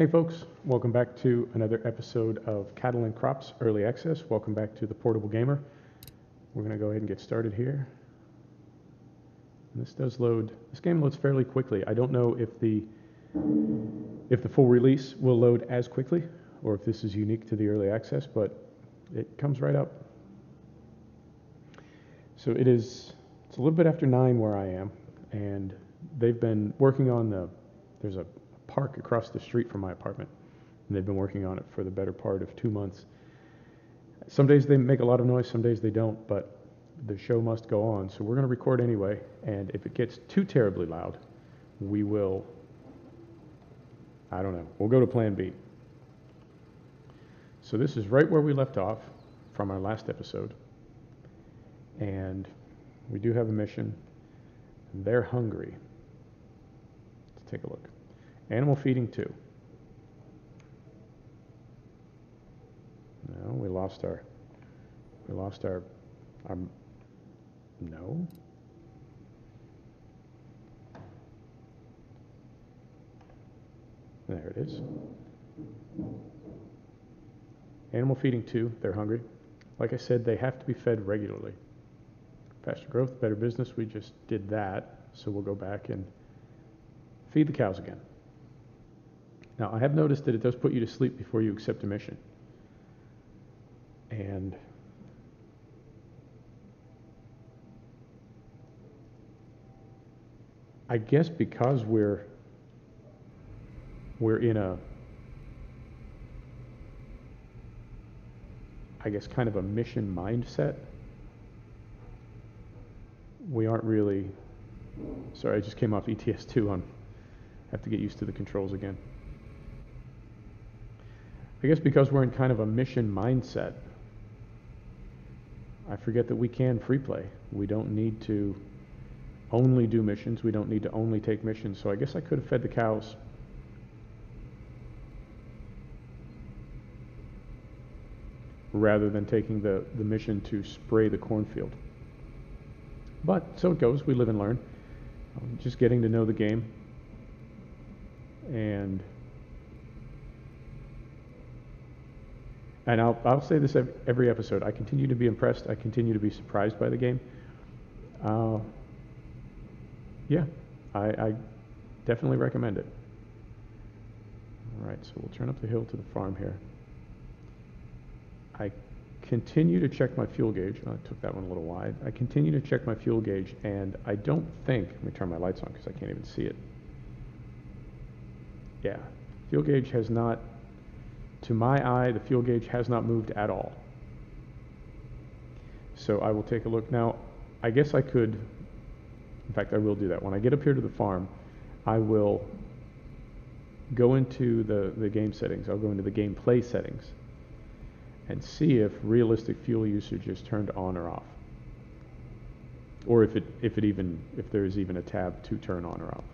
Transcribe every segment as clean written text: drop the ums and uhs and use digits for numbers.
Hey folks, welcome back to another episode of Cattle and Crops Early Access. Welcome back to the Portable Gamer. We're going to go ahead and get started here. And this game loads fairly quickly. I don't know if the full release will load as quickly or if this is unique to the early access, but it comes right up. So it's a little bit after 9 where I am, and they've been working on there's a park across the street from my apartment, and they've been working on it for the better part of 2 months. Some days they make a lot of noise, some days they don't, but the show must go on, so we're going to record anyway, and if it gets too terribly loud, we will, I don't know, we'll go to plan B. So this is right where we left off from our last episode, and we do have a mission. They're hungry. Let's take a look. Animal feeding 2. No, we lost our, no. There it is. Animal feeding 2, they're hungry. Like I said, they have to be fed regularly. Pasture growth, better business, we just did that, so we'll go back and feed the cows again. Now, I have noticed that it does put you to sleep before you accept a mission. And I guess because we're in a, I guess, kind of a mission mindset, we aren't really, sorry, I just came off ETS2 I have to get used to the controls again. I guess because we're in kind of a mission mindset, I forget that we can free play. We don't need to only do missions. We don't need to only take missions. So I guess I could have fed the cows. Rather than taking the mission to spray the cornfield. But so it goes. We live and learn. Just getting to know the game. And I'll say this every episode. I continue to be impressed. I continue to be surprised by the game. Yeah, I definitely recommend it. All right, so we'll turn up the hill to the farm here. I continue to check my fuel gauge. Oh, I took that one a little wide. I continue to check my fuel gauge, and I don't think, let me turn my lights on because I can't even see it. Yeah, fuel gauge has not, to my eye, the fuel gauge has not moved at all. So I will take a look. Now, I guess I could, in fact, I will do that. When I get up here to the farm, I will go into the game settings. I'll go into the gameplay settings and see if realistic fuel usage is turned on or off. Or if there is even a tab to turn on or off.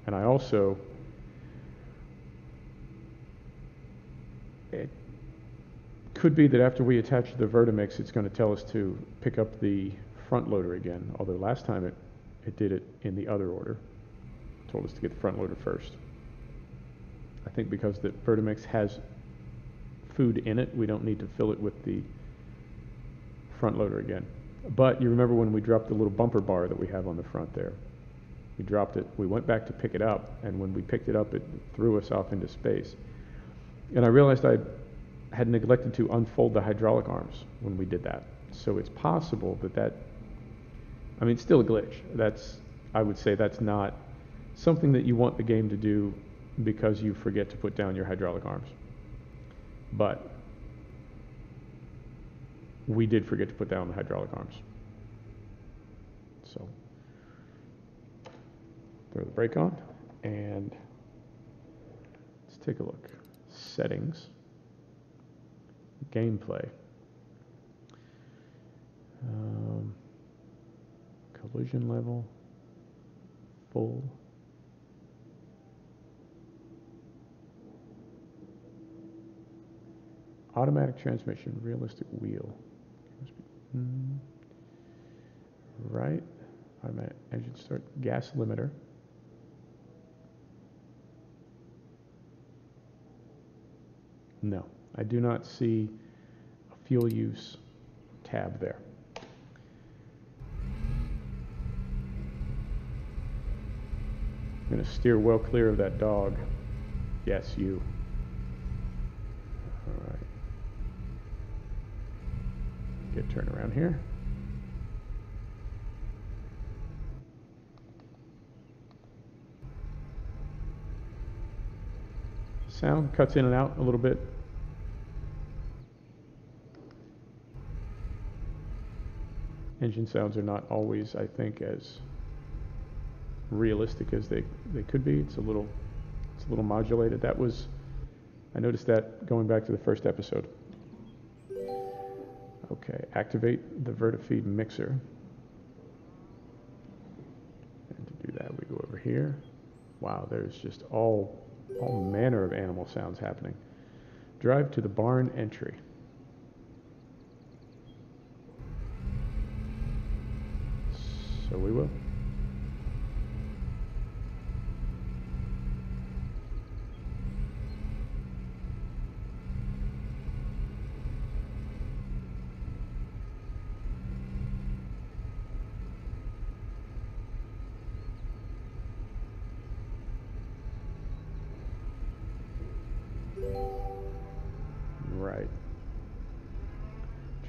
And I also, it could be that after we attach the Vertimix, it's going to tell us to pick up the front loader again, although last time it did it in the other order. It told us to get the front loader first. I think because the Vertimix has food in it, we don't need to fill it with the front loader again. But you remember when we dropped the little bumper bar that we have on the front there? We dropped it, we went back to pick it up, and when we picked it up, it threw us off into space. And I realized I had neglected to unfold the hydraulic arms when we did that. So it's possible that, I mean, it's still a glitch. I would say that's not something that you want the game to do because you forget to put down your hydraulic arms. But we did forget to put down the hydraulic arms. So throw the brake on, and let's take a look. Settings, gameplay, collision level, full. Automatic transmission, realistic wheel. Right. Automatic engine start, gas limiter. No, I do not see a fuel use tab there. I'm going to steer well clear of that dog. Yes, you. All right. Get turned around here. Sound cuts in and out a little bit. Engine sounds are not always, I think, as realistic as they could be. It's a little modulated. I noticed that going back to the first episode. Okay, activate the Vertifeed mixer. And to do that, we go over here. Wow, there's just all manner of animal sounds happening. Drive to the barn entry. So we will. Right.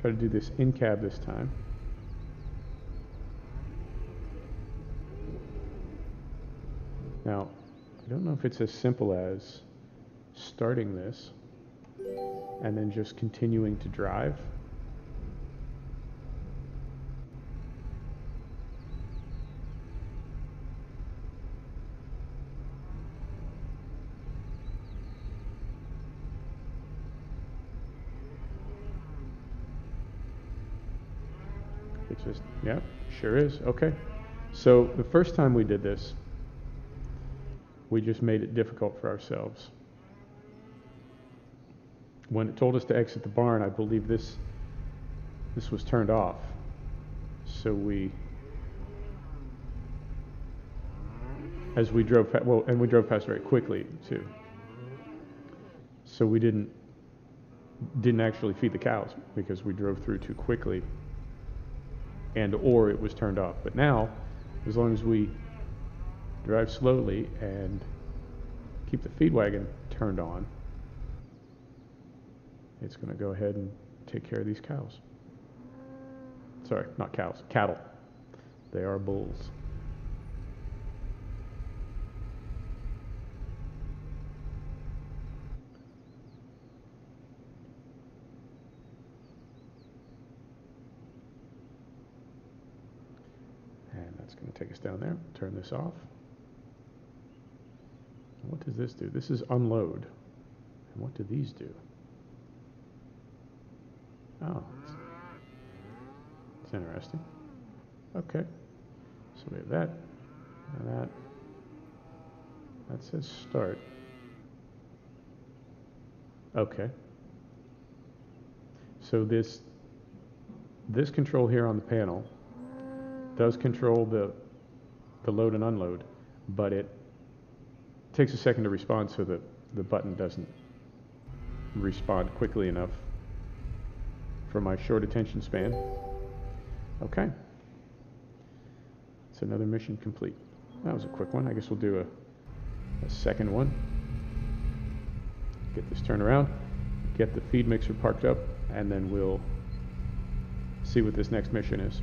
Try to do this in cab this time. Now, I don't know if it's as simple as starting this and then just continuing to drive. It's just, yeah, sure is. Okay. So the first time we did this, we just made it difficult for ourselves. When it told us to exit the barn, I believe this was turned off. So we drove past very quickly too. So we didn't actually feed the cows because we drove through too quickly, or it was turned off. But now, as long as we drive slowly and keep the feed wagon turned on, it's going to go ahead and take care of these cows. Sorry, not cows, cattle. They are bulls. And that's going to take us down there. Turn this off. What does this do? This is unload. And what do these do? Oh, it's interesting. Okay. So we have that and that. That says start. Okay. So this control here on the panel does control the load and unload, but it takes a second to respond, so that the button doesn't respond quickly enough for my short attention span. Okay. It's another mission complete. That was a quick one. I guess we'll do a second one. Get this turned around, get the feed mixer parked up, and then we'll see what this next mission is.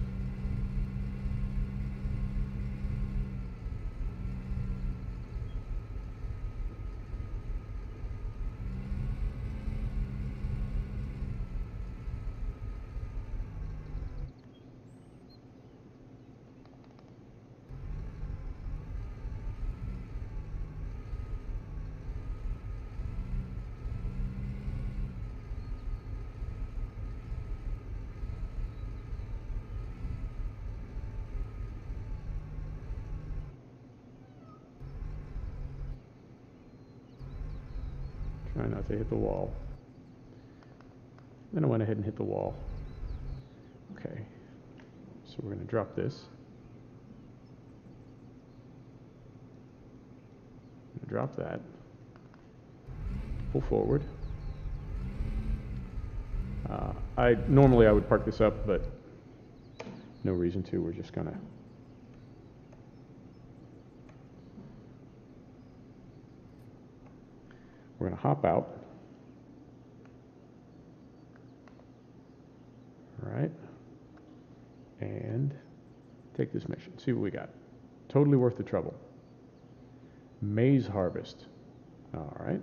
Try not to hit the wall. Then I went ahead and hit the wall. Okay, so we're going to drop this. Drop that. Pull forward. Normally I would park this up, but no reason to. We're just gonna. We're gonna hop out. All right. And take this mission. See what we got. Totally worth the trouble. Maize harvest. All right.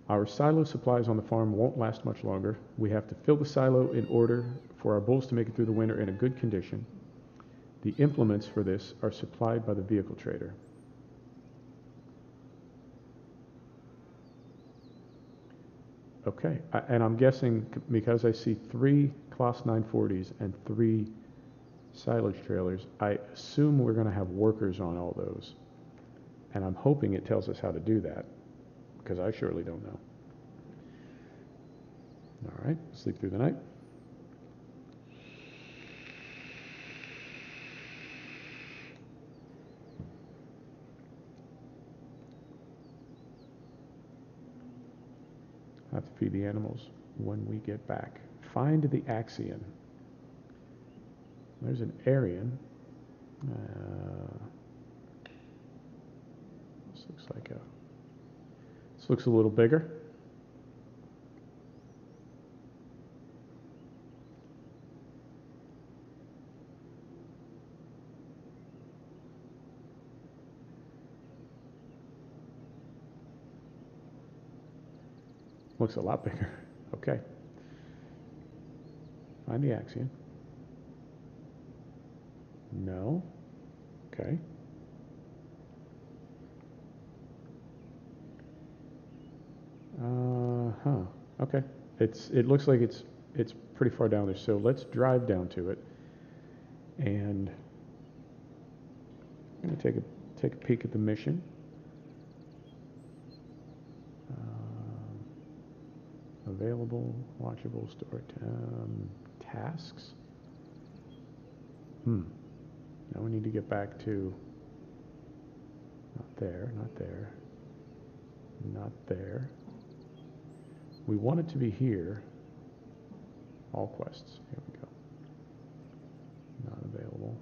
Our silo supplies on the farm won't last much longer. We have to fill the silo in order for our bulls to make it through the winter in a good condition. The implements for this are supplied by the vehicle trader. Okay, and I'm guessing because I see 3 Claas 940s and 3 silage trailers, I assume we're going to have workers on all those. And I'm hoping it tells us how to do that, because I surely don't know. All right, sleep through the night. I have to feed the animals when we get back. Find the Axion. There's an Aryan. This looks like a. This looks a little bigger. Looks a lot bigger. Okay. Find the Axion. No. Okay. Okay. It looks like it's pretty far down there. So let's drive down to it, and I'm gonna take a peek at the mission. Available, watchable, store tasks. Now we need to get back to. Not there. Not there. Not there. We want it to be here. All quests. Here we go. Not available.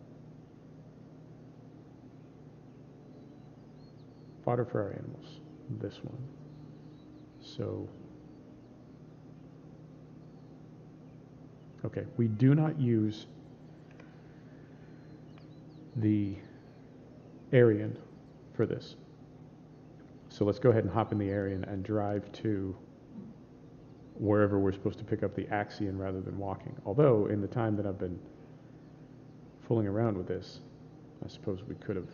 Fodder for our animals. This one. So. Okay, we do not use the Aryan for this. So let's go ahead and hop in the Aryan and drive to wherever we're supposed to pick up the Axion rather than walking. Although, in the time that I've been fooling around with this, I suppose we could have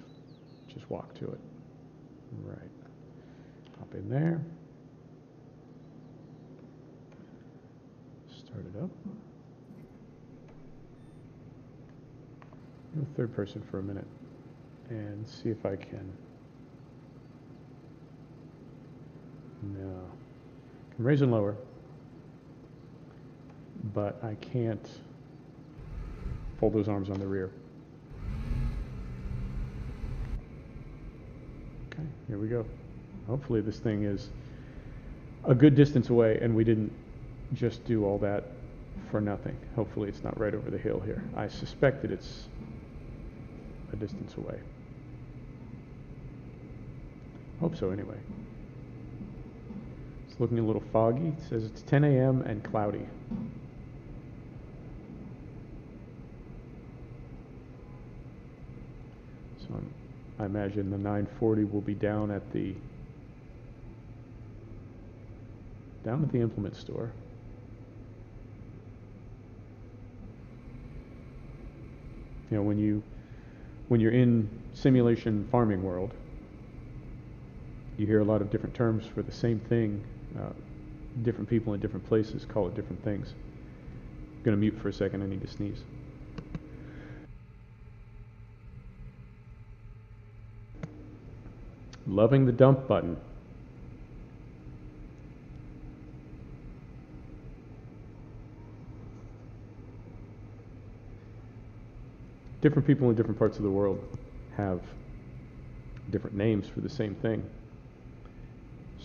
just walked to it. Right. Hop in there. Start it up. Go third person for a minute and see if I can. No. I can raise and lower, but I can't fold those arms on the rear. Okay, here we go. Hopefully this thing is a good distance away and we didn't just do all that for nothing. Hopefully it's not right over the hill here. I suspect that it's a distance away. Hope so anyway. It's looking a little foggy. It says it's 10 a.m. and cloudy. So I imagine the 940 will be down at the implement store. You know, when you're in simulation farming world, you hear a lot of different terms for the same thing. Different people in different places call it different things. I'm going to mute for a second. I need to sneeze. Loving the dump button. Different people in different parts of the world have different names for the same thing.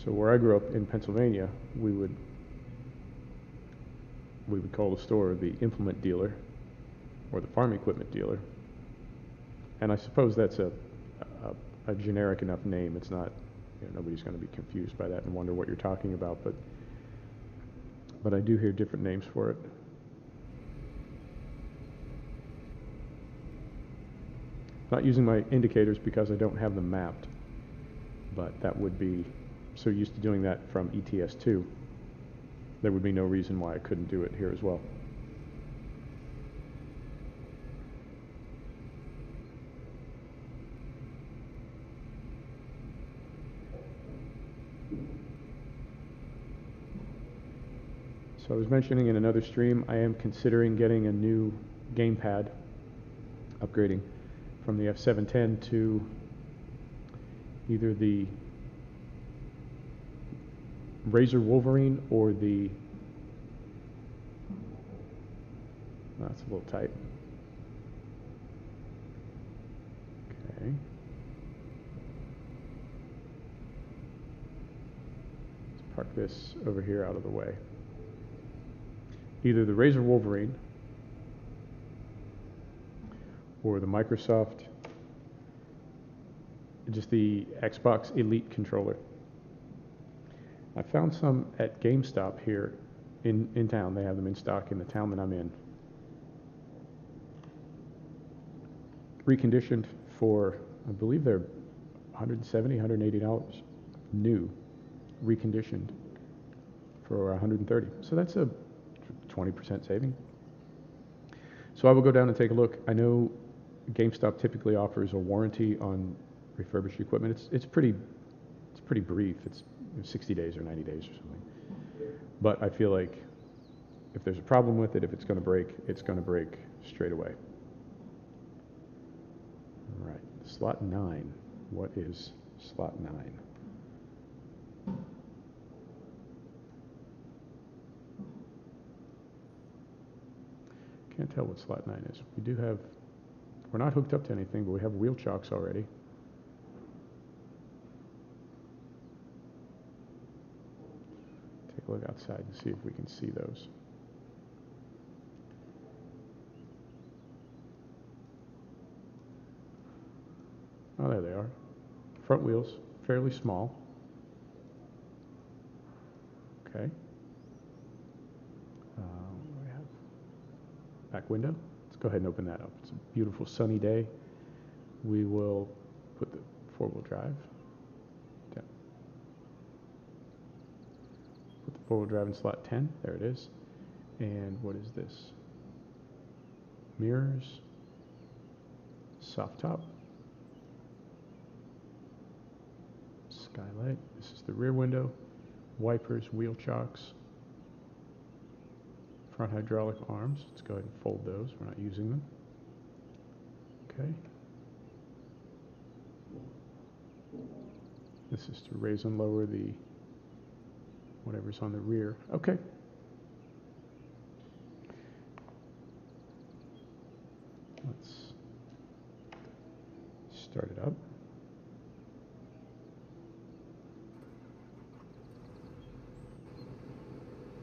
So where I grew up in Pennsylvania, we would we would call the store the implement dealer or the farm equipment dealer. And I suppose that's a generic enough name. It's not, nobody's going to be confused by that and wonder what you're talking about, but I do hear different names for it. Not using my indicators because I don't have them mapped, but that would be, so used to doing that from ETS2, there would be no reason why I couldn't do it here as well. So I was mentioning in another stream, I am considering getting a new gamepad, upgrading from the F710 to either the Razer Wolverine or the, that's a little tight. Okay. Let's park this over here out of the way. Either the Razer Wolverine or the Microsoft, just the Xbox Elite controller. I found some at GameStop here in town. They have them in stock in the town that I'm in. Reconditioned for, I believe they're $170, $180 new, reconditioned for $130. So that's a 20% saving. So I will go down and take a look. I know GameStop typically offers a warranty on refurbished equipment. It's pretty brief. It's 60 days or 90 days or something. But I feel like if there's a problem with it, if it's going to break, it's going to break straight away. All right, slot 9. What is slot 9? Can't tell what slot 9 is. We do have, we're not hooked up to anything, but we have wheel chocks already. Take a look outside and see if we can see those. Oh, there they are. Front wheels, fairly small. Okay. What do we have? Back window. Let's go ahead and open that up. It's a beautiful sunny day. We will put the four-wheel drive down. Put the four-wheel drive in slot 10. There it is. And what is this? Mirrors. Soft top. Skylight. This is the rear window. Wipers, wheel chocks. Front hydraulic arms. Let's go ahead and fold those. We're not using them. Okay. This is to raise and lower the whatever's on the rear. Okay. Let's start it up.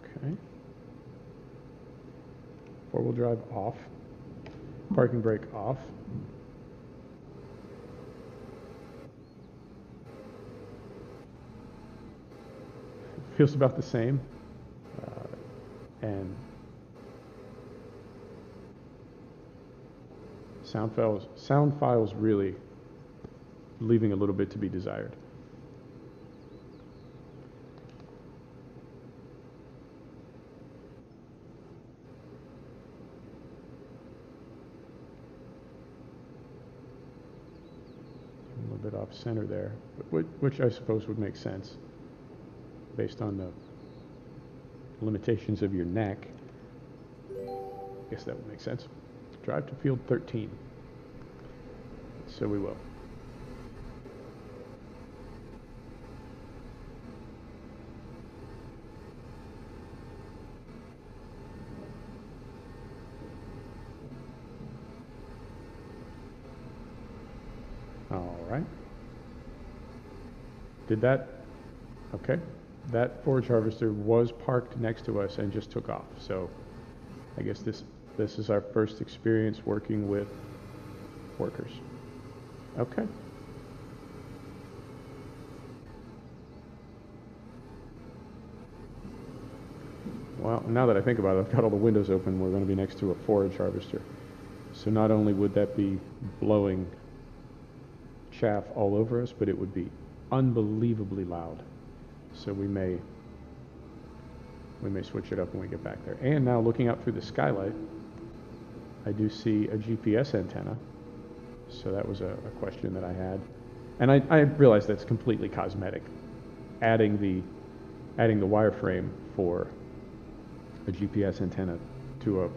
Okay. Four-wheel drive off. Parking brake off. Feels about the same. And sound files really leaving a little bit to be desired. Off center there, which I suppose would make sense based on the limitations of your neck. I guess that would make sense. Drive to field 13. So we will. All right. Did that? Okay. That forage harvester was parked next to us and just took off. So I guess this is our first experience working with workers. Okay. Well, now that I think about it, I've got all the windows open. We're going to be next to a forage harvester. So not only would that be blowing chaff all over us, but it would be unbelievably loud. So we may switch it up when we get back there. And now looking out through the skylight, I do see a GPS antenna. So that was a question that I had. And I realize that's completely cosmetic. Adding the wireframe for a GPS antenna to a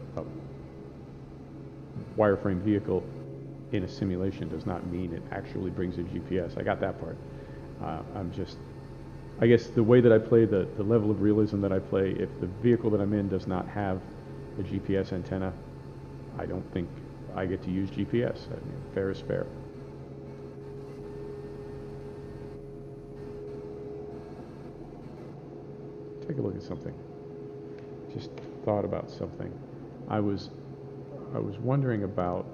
wireframe vehicle in a simulation does not mean it actually brings a GPS. I got that part. I guess the way that I play, the level of realism that I play, if the vehicle that I'm in does not have a GPS antenna, I don't think I get to use GPS. I mean, fair is fair. Take a look at something. Just thought about something. I was wondering about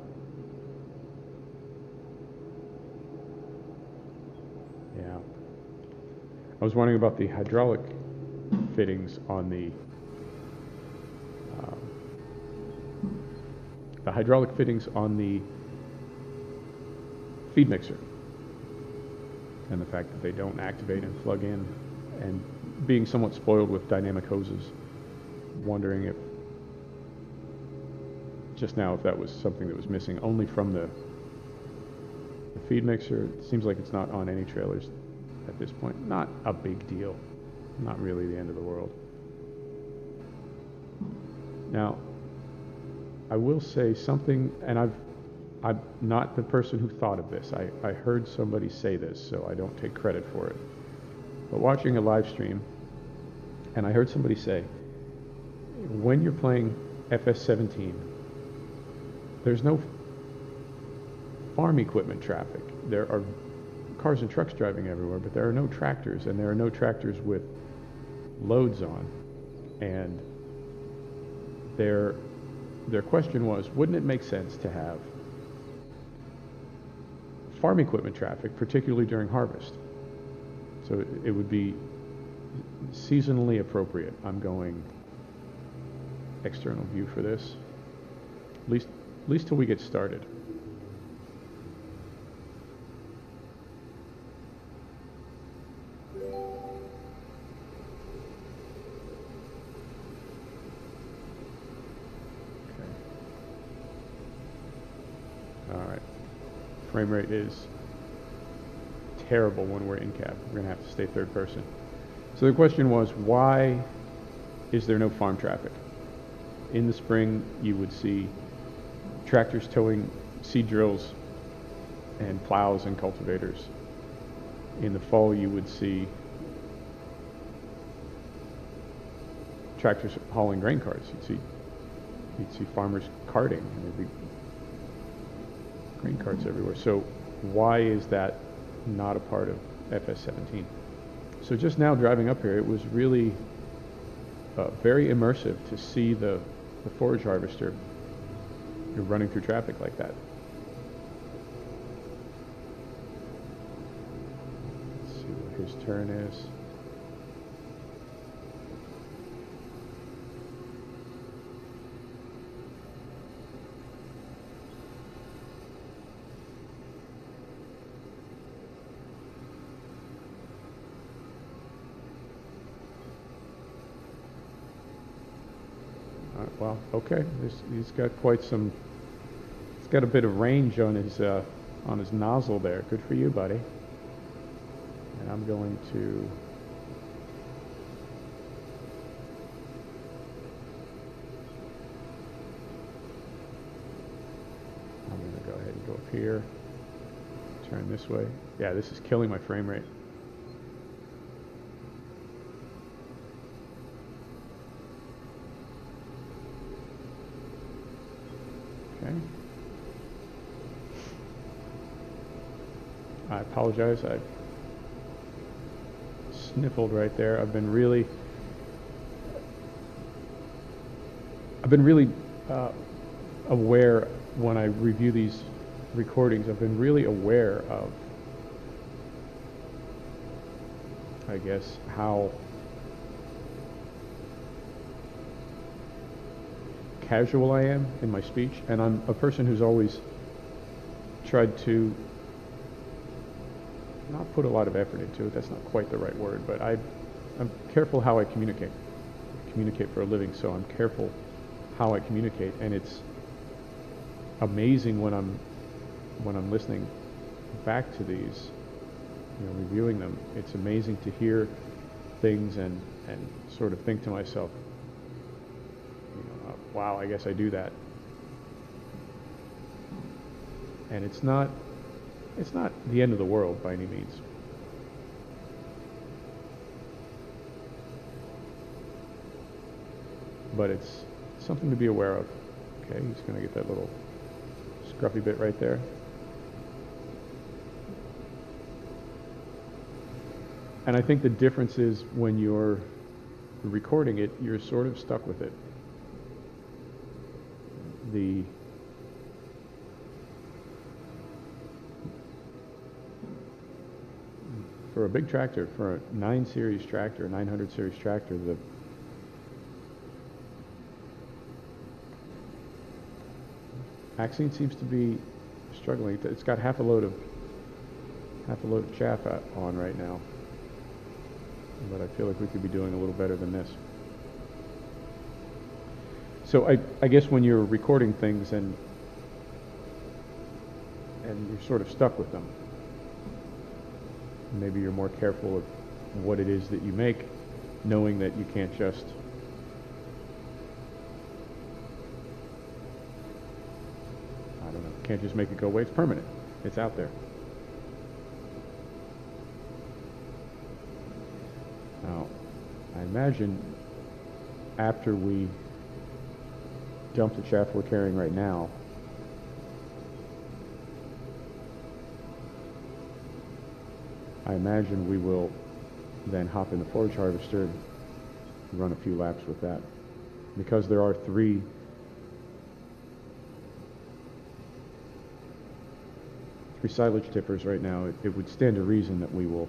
I was wondering about the hydraulic fittings on the feed mixer, and the fact that they don't activate and plug in, and being somewhat spoiled with dynamic hoses, wondering if just now if that was something that was missing only from the feed mixer. It seems like it's not on any trailers at this point. Not a big deal. Not really the end of the world. Now, I will say something, and I'm not the person who thought of this. I heard somebody say this, so I don't take credit for it. But watching a live stream, and I heard somebody say, when you're playing FS17, there's no farm equipment traffic. There are cars and trucks driving everywhere, but there are no tractors, and there are no tractors with loads on. And their question was, wouldn't it make sense to have farm equipment traffic, particularly during harvest? So it would be seasonally appropriate. I'm going external view for this, at least till we get started. Frame rate is terrible when we're in cab. We're going to have to stay third person. So the question was, why is there no farm traffic? In the spring, you would see tractors towing seed drills and plows and cultivators. In the fall, you would see tractors hauling grain carts. You'd see farmers carting, and there'd be grain carts everywhere. So why is that not a part of FS17? So just now driving up here, it was really very immersive to see the forage harvester running through traffic like that. Let's see what his turn is. Well, okay. He's got quite some. He's got a bit of range on his nozzle there. Good for you, buddy. And I'm going to. Go ahead and go up here. Turn this way. Yeah, this is killing my frame rate. I apologize. I sniffled right there. I've been really aware when I review these recordings. I've been really aware of, I guess, how casual I am in my speech, and I'm a person who's always tried to not put a lot of effort into it. That's not quite the right word, but I'm careful how I communicate. I communicate for a living, so I'm careful how I communicate, and it's amazing when I'm listening back to these, reviewing them. It's amazing to hear things and sort of think to myself, wow, I guess I do that. And it's not the end of the world by any means. But it's something to be aware of. Okay, he's going to get that little scruffy bit right there. And I think the difference is when you're recording it, you're sort of stuck with it. For a big tractor, for a 9 series tractor, 900 series tractor, the Axine seems to be struggling. It's got half a load of chaff on right now, but I feel like we could be doing a little better than this. So I guess when you're recording things and you're sort of stuck with them, maybe you're more careful of what it is that you make, knowing that you can't just make it go away. It's permanent. It's out there. Now, I imagine after we dump the chaff we're carrying right now, I imagine we will then hop in the forage harvester and run a few laps with that. Because there are three silage tippers right now, it would stand to reason that we will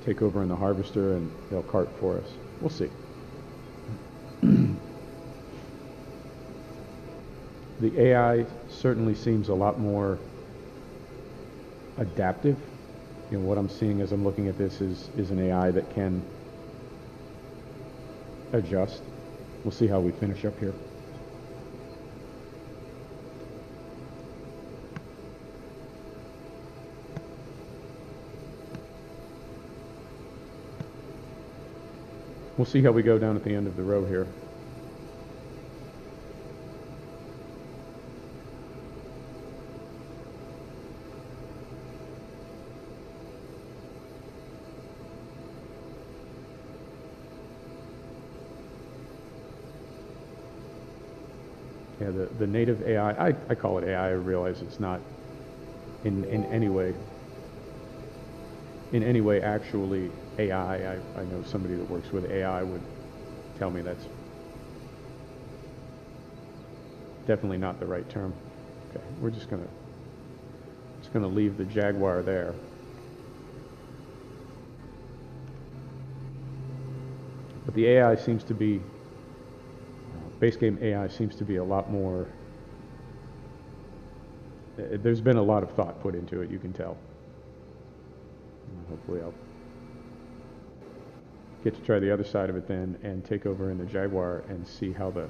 take over in the harvester and they'll cart for us. We'll see. The AI certainly seems a lot more adaptive. What I'm seeing as I'm looking at this is an AI that can adjust. We'll see how we finish up here. We'll see how we go down at the end of the row here. Yeah, the native AI, I call it AI, I realize it's not in any way actually AI. I know somebody that works with AI would tell me that's definitely not the right term. Okay, we're just gonna leave the Jaguar there. But the AI seems to be, base game AI seems to be a lot more, there's been a lot of thought put into it, you can tell. Hopefully I'll get to try the other side of it then and take over in the Jaguar and see how the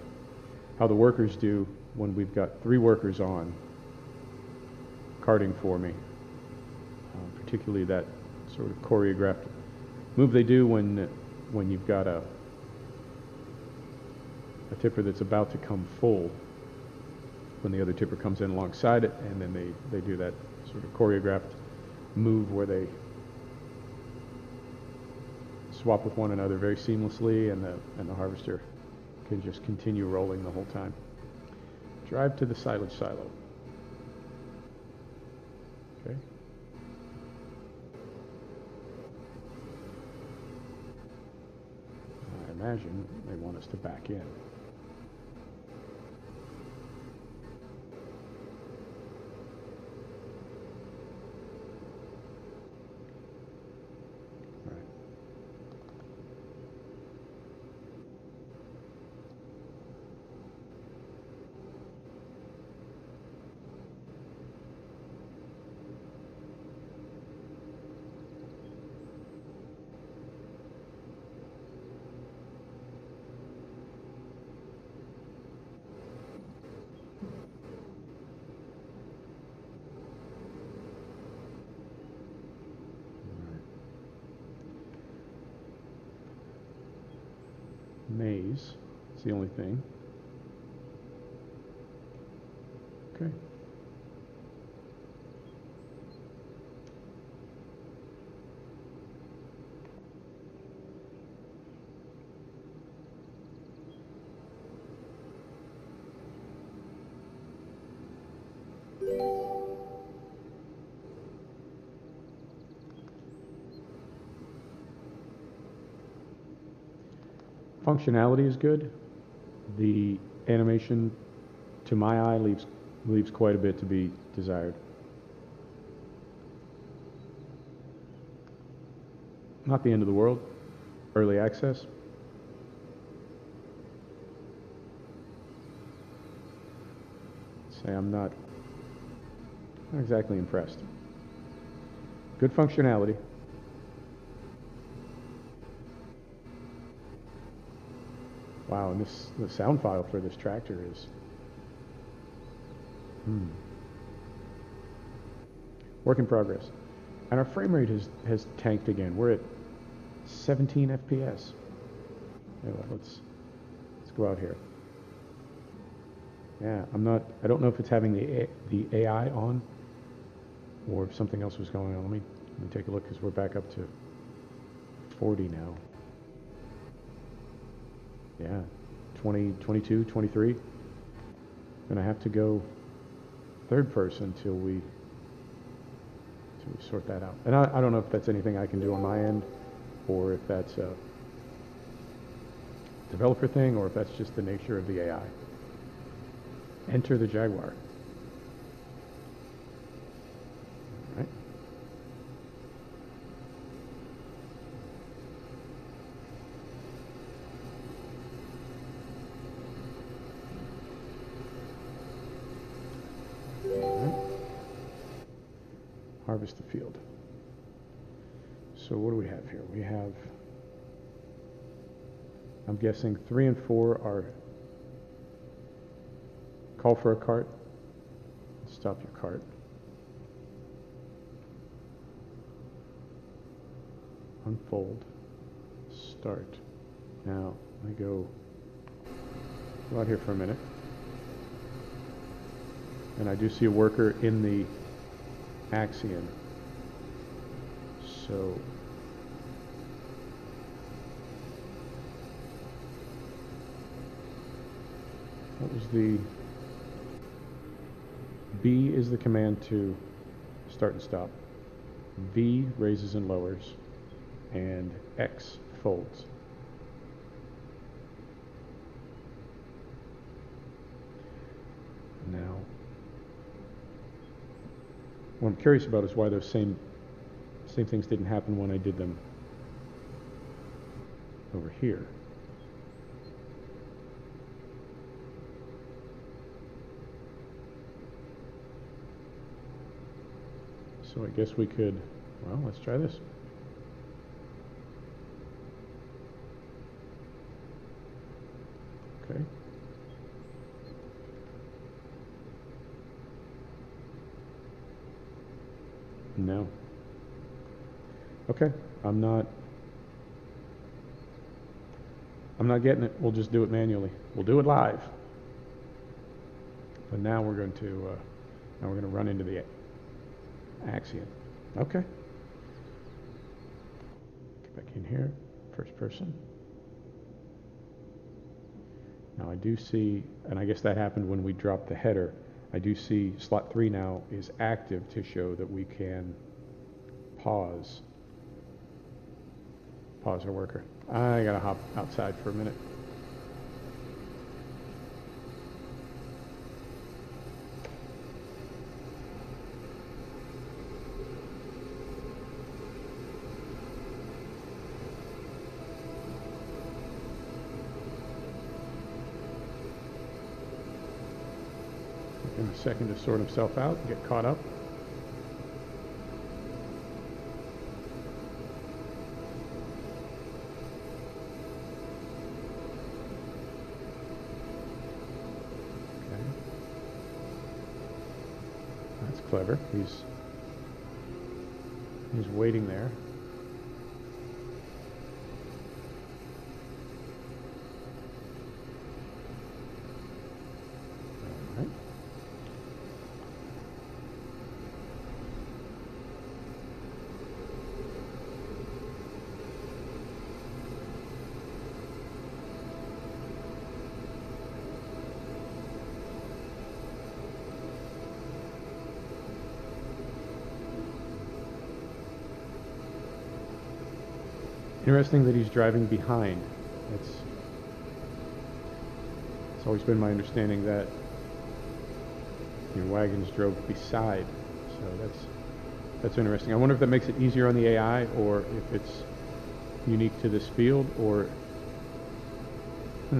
workers do when we've got 3 workers on carting for me. Particularly that sort of choreographed move they do when you've got a tipper that's about to come full, when the other tipper comes in alongside it, and then they do that sort of choreographed move where they swap with one another very seamlessly, and the harvester can just continue rolling the whole time. Drive to the silage silo. Okay. imagine they want us to back in. Right. Maze. It's the only thing. Okay. Functionality is good. The animation, to my eye, leaves quite a bit to be desired. Not the end of the world. Early access. Say I'm not exactly impressed. Good functionality. Wow, and the sound file for this tractor is work in progress. And our frame rate has tanked again. We're at 17 FPS. Anyway, let's go out here. Yeah, I don't know if it's having the AI on or if something else was going on. Let me take a look because we're back up to 40 now. Yeah, 20, 22, 23. Gonna have to go third person till we sort that out. And I don't know if that's anything I can do on my end, or if that's a developer thing, or if that's just the nature of the AI. Enter the Jaguar. All right. Harvest the field. So what do we have here? We have, I'm guessing 3 and 4 are call for a cart. Stop your cart. Unfold. Start. Now, let me go out here for a minute. And I do see a worker in the Axion. So what was the B is the command to start and stop. V raises and lowers, and X folds. Now, what I'm curious about is why those same things didn't happen when I did them over here. So I guess we could, well, let's try this. Okay. No. Okay, I'm not getting it. We'll just do it manually. We'll do it live. But now we're going to run into the Axion. Okay. Get back in here, first person. Now I do see, and I guess that happened when we dropped the header. I do see slot 3 now is active to show that we can pause our worker. I gotta hop outside for a minute. Give him a second to sort himself out and get caught up. Okay. That's clever. He's waiting there. All right. Interesting that he's driving behind. It's always been my understanding that your wagons drove beside. So that's interesting. I wonder if that makes it easier on the AI, or if it's unique to this field, or I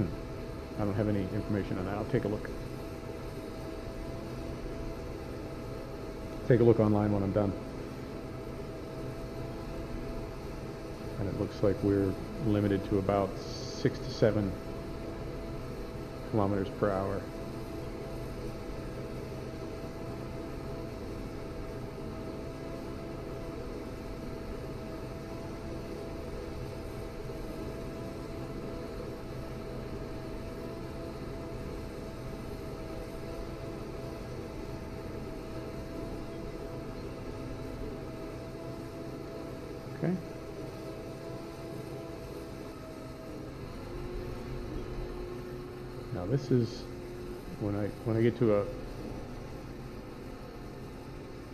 don't have any information on that. I'll take a look. Take a look online when I'm done. And it looks like we're limited to about 6 to 7 kilometers per hour. Okay. Now this is when I get to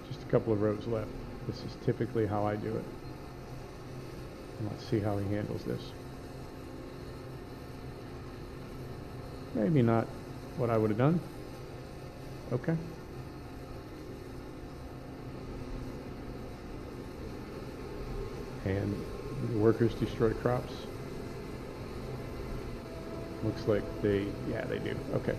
just a couple of rows left. This is typically how I do it. And let's see how he handles this. Maybe not what I would have done. Okay. And the workers destroy crops. Looks like they do. Okay.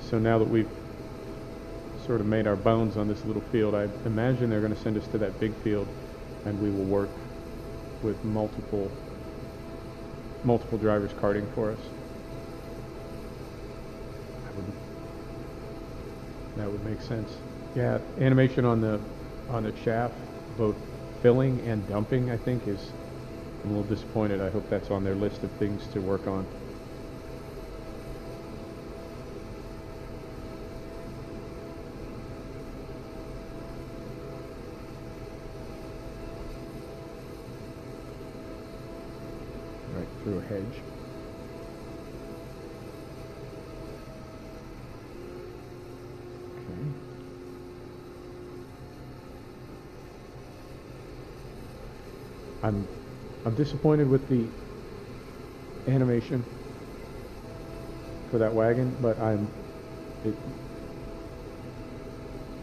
So now that we've sort of made our bones on this little field, I imagine they're going to send us to that big field, and we will work with multiple drivers carting for us. That would make sense. Yeah, animation on the chaff, both filling and dumping, I think I'm a little disappointed. I hope that's on their list of things to work on. Right through a hedge. Okay. I'm disappointed with the animation for that wagon, but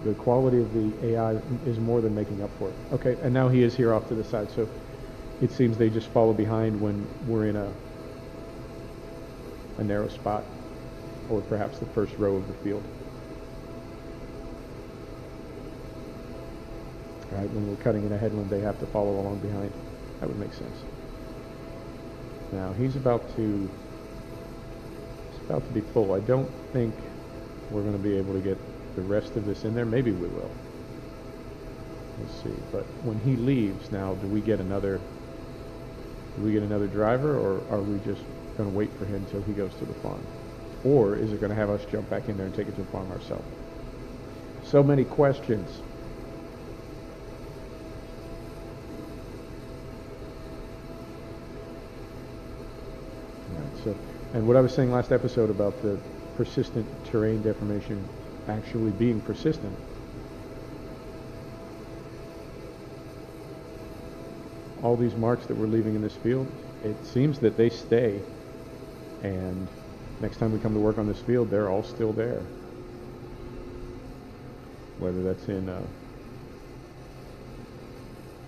the quality of the AI is more than making up for it. Okay, and now he is here off to the side, so it seems they just follow behind when we're in a narrow spot, or perhaps the first row of the field. All right, when we're cutting in a headland, they have to follow along behind. That would make sense. Now he's about to be full. I don't think we're going to be able to get the rest of this in there. Maybe we will. Let's see. But when he leaves, now do we get another driver, or are we just going to wait for him until he goes to the farm? Or is it going to have us jump back in there and take it to the farm ourselves? So many questions. So, and what I was saying last episode about the persistent terrain deformation actually being persistent, all these marks that we're leaving in this field, it seems that they stay, and next time we come to work on this field, they're all still there. Whether that's in a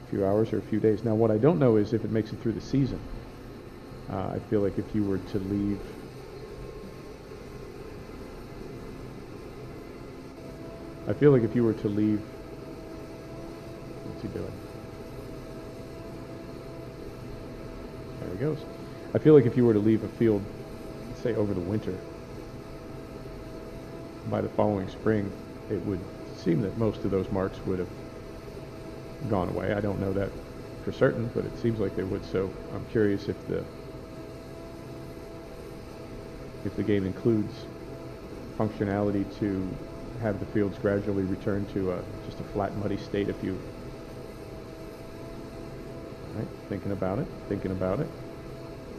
few hours or a few days. Now, what I don't know is if it makes it through the season. I feel like if you were to leave what's he doing? There he goes. I feel like if you were to leave a field, say over the winter, by the following spring, it would seem that most of those marks would have gone away. I don't know that for certain, but it seems like they would. So I'm curious if the game includes functionality to have the fields gradually return to just a flat, muddy state. If you, right, thinking about it.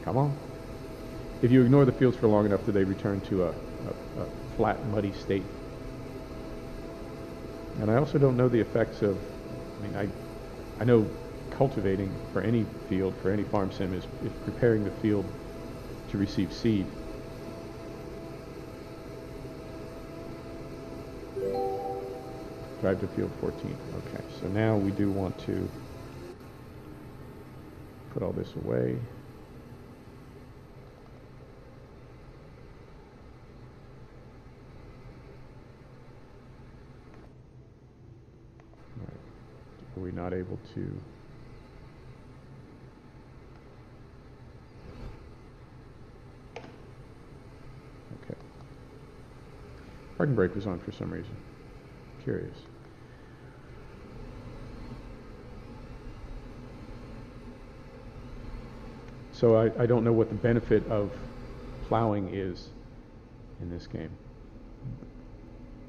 Come on. If you ignore the fields for long enough, do they return to a flat, muddy state? And I also don't know the effects of, I know cultivating for any field, for any farm sim, is preparing the field to receive seed. Drive to field 14. Okay, so now we do want to put all this away. Are we not able to? Okay. Parking brake was on for some reason. Curious. So I don't know what the benefit of plowing is in this game.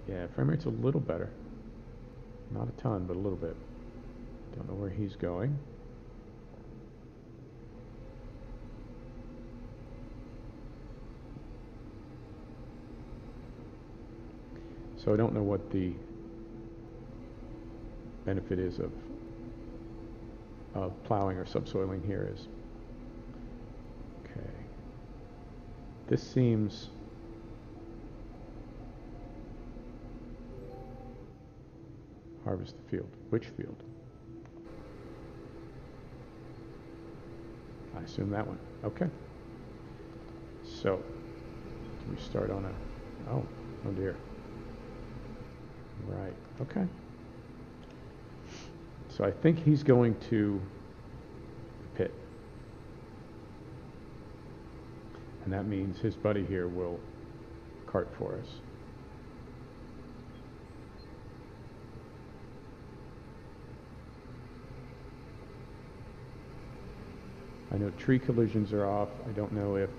Yeah, frame rate's a little better. Not a ton, but a little bit. Don't know where he's going. So I don't know what the benefit is of plowing or subsoiling here is. Okay. This seems harvest the field. Which field? I assume that one. Okay. So, do we start on a... Oh dear. Right. Okay. So I think he's going to the pit. And that means his buddy here will cart for us. I know tree collisions are off. I don't know if...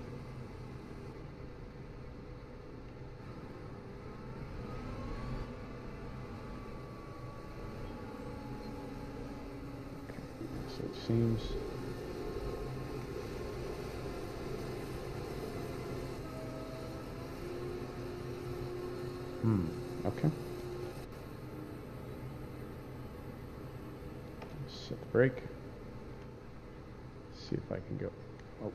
Okay. So it seems... Okay. Set the brake. See if I can go. Oh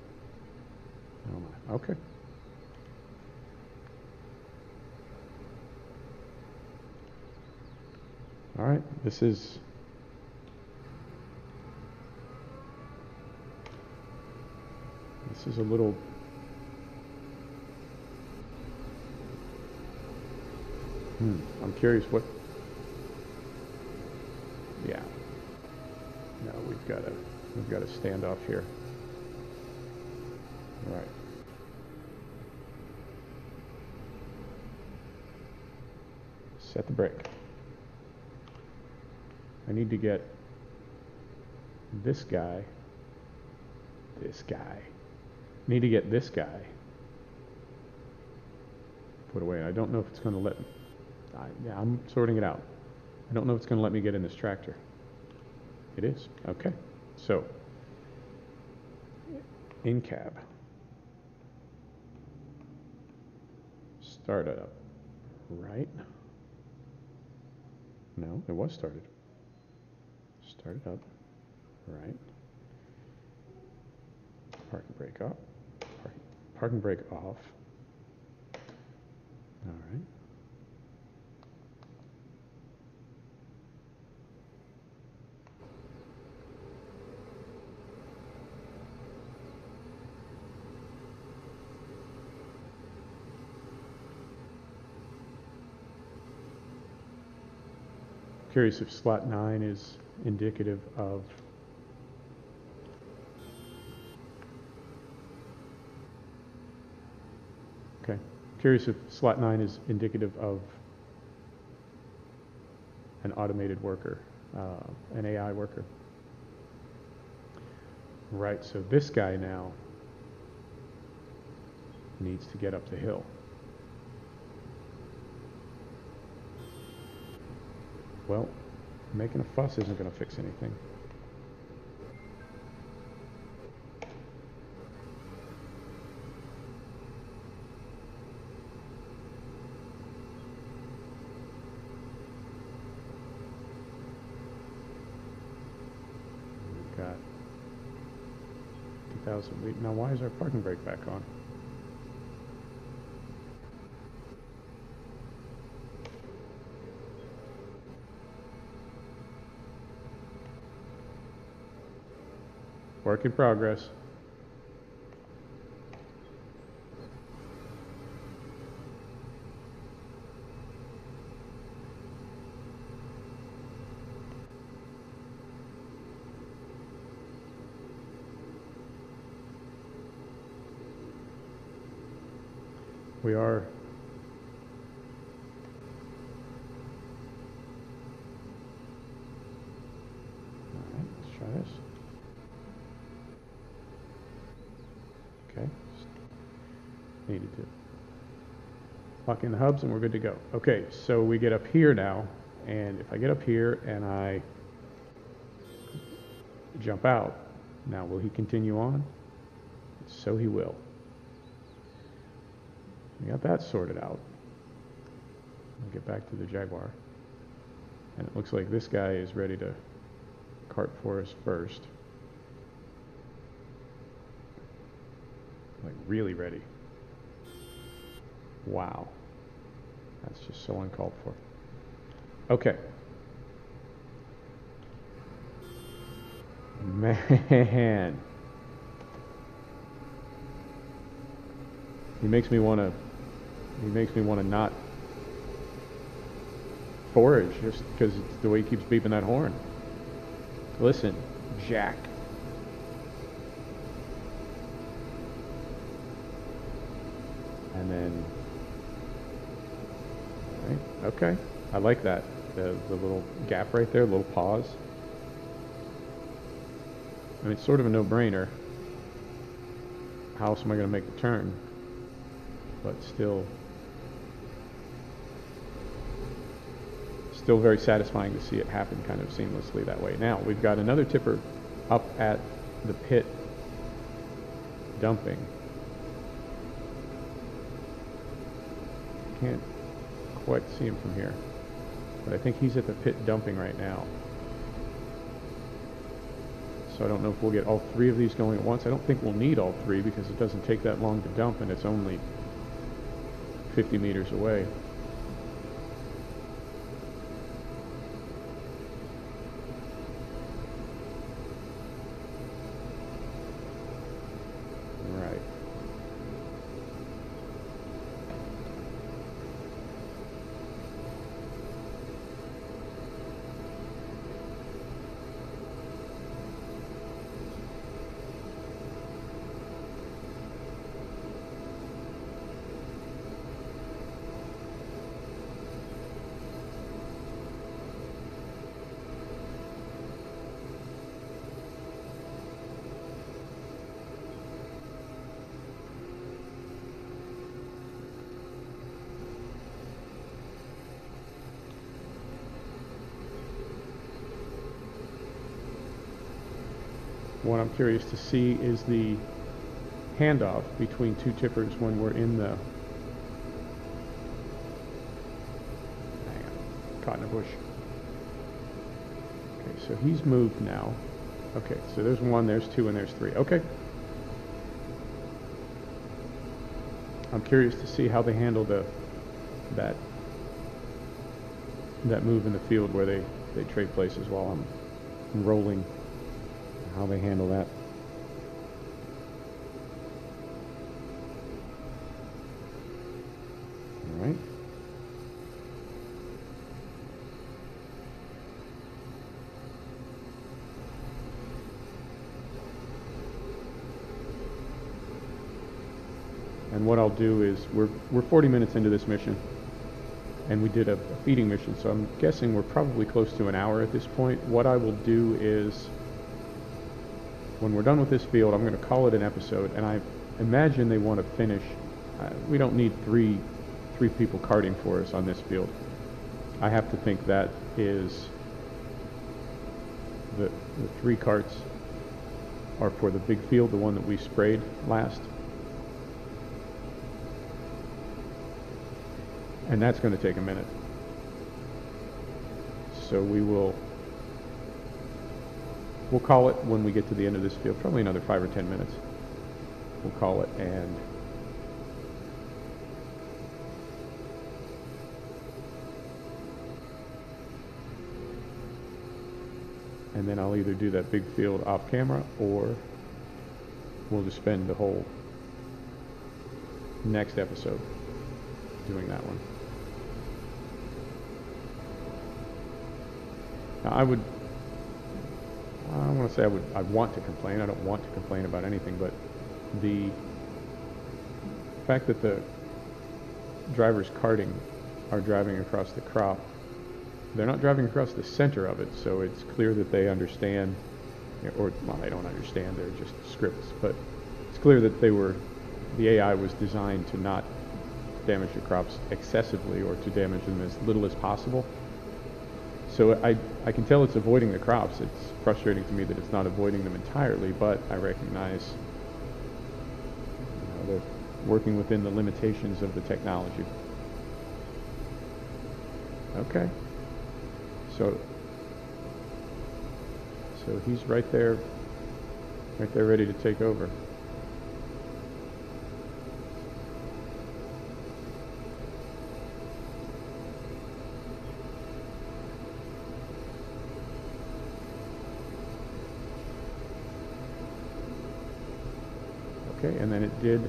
my. Okay. All right. This is a little... I'm curious what... Yeah. No, we've got a standoff here. All right. Set the brake. I need to get this guy. Need to get this guy put away. I don't know if it's going to let me. Yeah, I'm sorting it out. I don't know if it's going to let me get in this tractor. It is. Okay. So, in cab. Start it up. Right. No, it was started. Start it up. Right. Parking brake up. Parking brake off. All right. Curious if slot 9 is indicative of okay. Curious if slot 9 is indicative of an automated worker, an AI worker. Right, so this guy now needs to get up the hill. Well, making a fuss isn't going to fix anything. We've got 2,000. Now, why is our parking brake back on? Work in progress. We are all right, let's try this. Okay, needed to lock in the hubs and we're good to go. Okay, so we get up here now, and if I get up here and I jump out, now will he continue on? So he will. We got that sorted out. I'll get back to the Jaguar. And it looks like this guy is ready to cart for us first. Like really ready. Wow. That's just so uncalled for. Okay. Man. He makes me want to not forage just because it's the way he keeps beeping that horn. Listen, Jack. And then, right, okay, I like that. The little gap right there, little pause. I mean, it's sort of a no-brainer. How else am I going to make the turn? But still very satisfying to see it happen kind of seamlessly that way. Now, we've got another tipper up at the pit dumping. Can't quite see him from here, but I think he's at the pit dumping right now. So I don't know if we'll get all three of these going at once. I don't think we'll need all three because it doesn't take that long to dump and it's only 50 meters away. Right. What I'm curious to see is the handoff between two tippers when we're in the caught in a bush. Okay, so he's moved now. Okay, so there's 1, there's 2, and there's 3. Okay. I'm curious to see how they handle that move in the field where they trade places while I'm rolling. How they handle that. All right. And what I'll do is, we're 40 minutes into this mission, and we did a feeding mission, so I'm guessing we're probably close to an hour at this point. What I will do is, when we're done with this field, I'm going to call it an episode, and I imagine they want to finish. We don't need three people carting for us on this field. I have to think that is the 3 carts are for the big field, the one that we sprayed last. And that's going to take a minute. So we'll call it when we get to the end of this field, probably another 5 or 10 minutes. We'll call it, and then I'll either do that big field off camera, or we'll just spend the whole next episode doing that one. Now, I don't want to say I want to complain. I don't want to complain about anything, but the fact that the drivers carting are driving across the crop, they're not driving across the center of it, so it's clear that they understand, or, well, they don't understand, they're just scripts, but it's clear that the AI was designed to not damage the crops excessively, or to damage them as little as possible. So I can tell it's avoiding the crops. It's frustrating to me that it's not avoiding them entirely, but I recognize they're working within the limitations of the technology. Okay. So he's right there ready to take over. Okay, and then it did.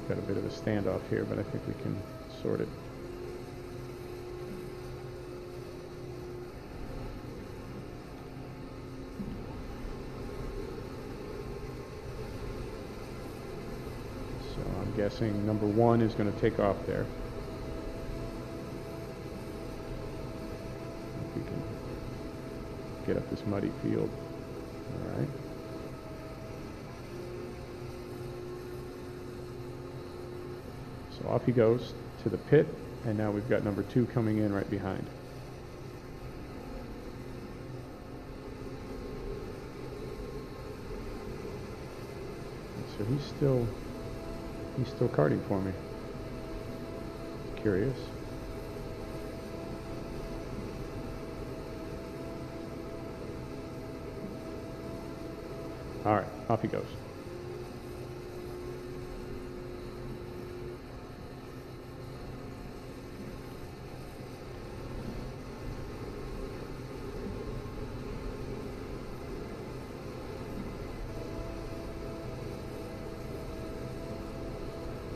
Got a bit of a standoff here, but I think we can sort it. So I'm guessing number 1 is going to take off there. If we can get up this muddy field. All right. So off he goes to the pit, and now we've got number 2 coming in right behind. So he's still carting for me. Curious. All right, off he goes.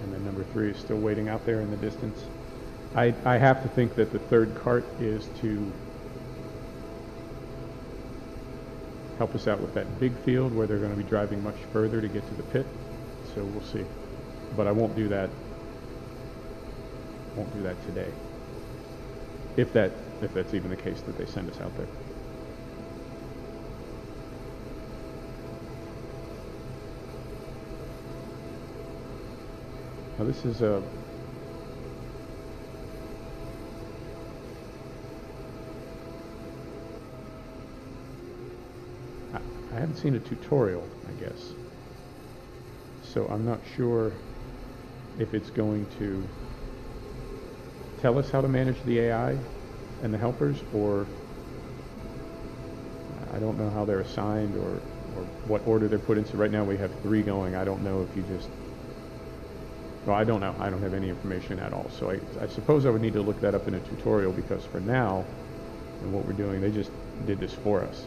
And then number 3 is still waiting out there in the distance. I have to think that the 3rd cart is to help us out with that big field where they're going to be driving much further to get to the pit. So we'll see. But I won't do that. Won't do that today. If that's even the case that they send us out there. Now this is a I haven't seen a tutorial, I guess. So I'm not sure if it's going to tell us how to manage the AI and the helpers, or I don't know how they're assigned or what order they're put in. So right now we have 3 going. I don't know if you just, well, I don't know. I don't have any information at all. So I suppose I would need to look that up in a tutorial, because for now, and what we're doing, they just did this for us.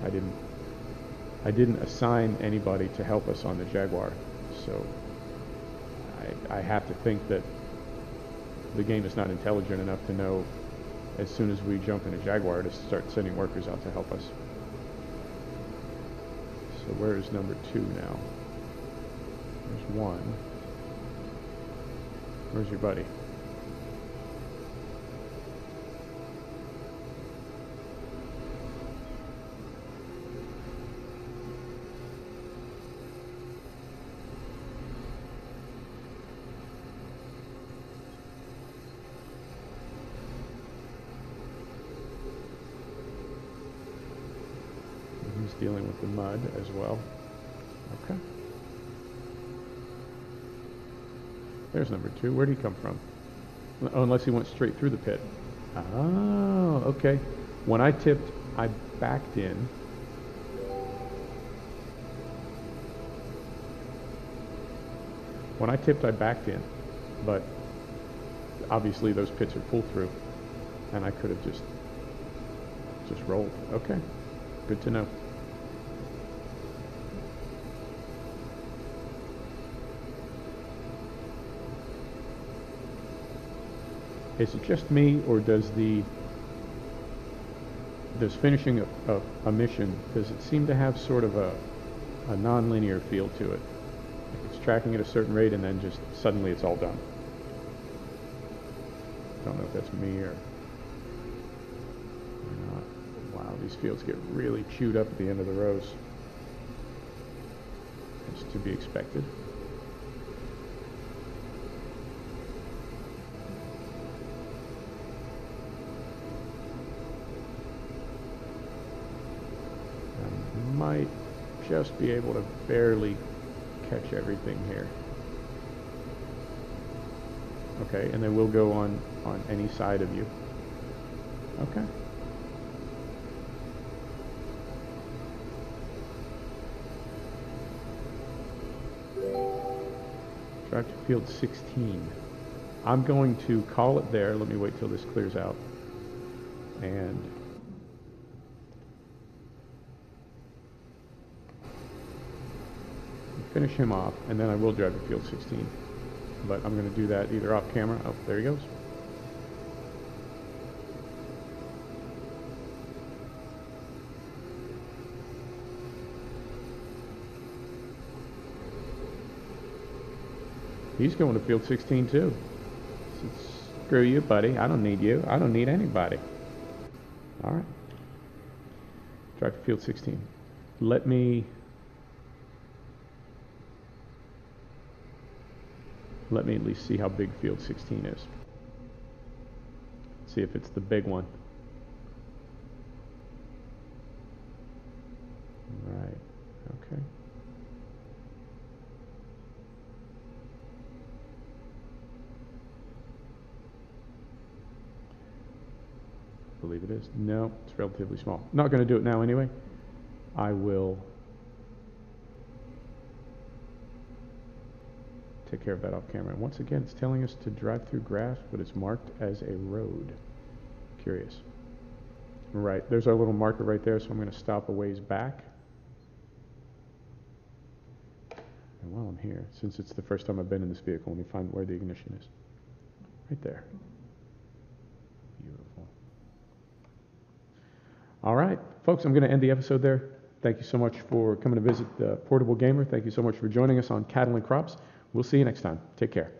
I didn't assign anybody to help us on the Jaguar. So I have to think that the game is not intelligent enough to know as soon as we jump in a Jaguar to start sending workers out to help us. So where is number 2 now? There's 1. Where's your buddy? He's dealing with the mud as well. Okay. There's number 2. Where'd he come from? Oh, unless he went straight through the pit. Oh, okay. When I tipped, I backed in. When I tipped, I backed in. But obviously those pits are pull-through, and I could have just rolled. Okay. Good to know. Is it just me, or does finishing a mission, does it seem to have sort of a non-linear feel to it? Like it's tracking at a certain rate and then just suddenly it's all done. Don't know if that's me or not. Wow, these fields get really chewed up at the end of the rows. It's to be expected. Might just be able to barely catch everything here. Okay, and they will go on any side of you. Okay. Drive to field 16. I'm going to call it there. Let me wait till this clears out. And finish him off, and then I will drive to field 16. But I'm going to do that either off camera. Oh, there he goes. He's going to field 16 too. Screw you, buddy. I don't need you. I don't need anybody. All right. Drive to field 16. Let me at least see how big field 16 is. See if it's the big one. Right. Okay. I believe it is. No, it's relatively small. Not going to do it now anyway. I will take care of that off camera. And once again, it's telling us to drive through grass, but it's marked as a road. Curious. Right, there's our little marker right there, so I'm going to stop a ways back. And while I'm here, since it's the first time I've been in this vehicle, let me find where the ignition is. Right there. Beautiful. All right, folks, I'm going to end the episode there. Thank you so much for coming to visit the Portable Gamer. Thank you so much for joining us on Cattle and Crops. We'll see you next time. Take care.